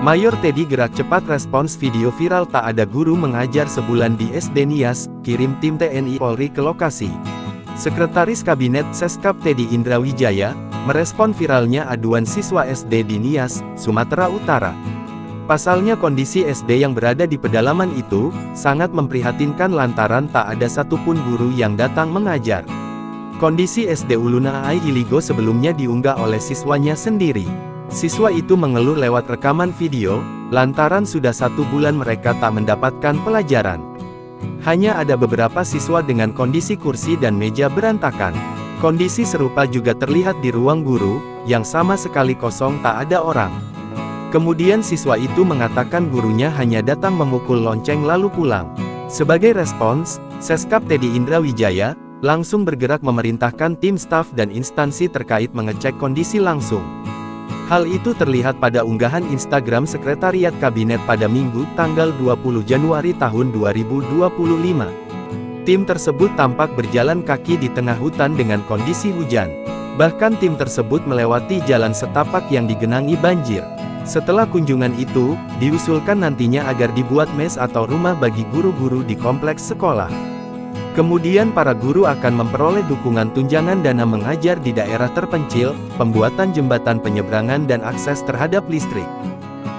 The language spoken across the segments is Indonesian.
Mayor Teddy gerak cepat respons video viral tak ada guru mengajar sebulan di SD Nias, kirim tim TNI Polri ke lokasi. Sekretaris Kabinet Seskap Teddy Indrawijaya, merespon viralnya aduan siswa SD di Nias, Sumatera Utara. Pasalnya kondisi SD yang berada di pedalaman itu, sangat memprihatinkan lantaran tak ada satupun guru yang datang mengajar. Kondisi SD Uluna Ai Iligo sebelumnya diunggah oleh siswanya sendiri. Siswa itu mengeluh lewat rekaman video, lantaran sudah 1 bulan mereka tak mendapatkan pelajaran. Hanya ada beberapa siswa dengan kondisi kursi dan meja berantakan. Kondisi serupa juga terlihat di ruang guru, yang sama sekali kosong tak ada orang. Kemudian siswa itu mengatakan gurunya hanya datang memukul lonceng lalu pulang. Sebagai respons, Seskap Teddy Indrawijaya, langsung bergerak memerintahkan tim staf dan instansi terkait mengecek kondisi langsung. Hal itu terlihat pada unggahan Instagram Sekretariat Kabinet pada Minggu, tanggal 20 Januari tahun 2025. Tim tersebut tampak berjalan kaki di tengah hutan dengan kondisi hujan. Bahkan tim tersebut melewati jalan setapak yang digenangi banjir. Setelah kunjungan itu, diusulkan nantinya agar dibuat mes atau rumah bagi guru-guru di kompleks sekolah. Kemudian para guru akan memperoleh dukungan tunjangan dana mengajar di daerah terpencil, pembuatan jembatan penyeberangan dan akses terhadap listrik.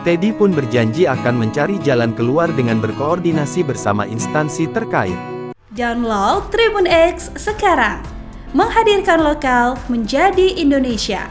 Teddy pun berjanji akan mencari jalan keluar dengan berkoordinasi bersama instansi terkait. Download Tribun X sekarang, menghadirkan lokal menjadi Indonesia.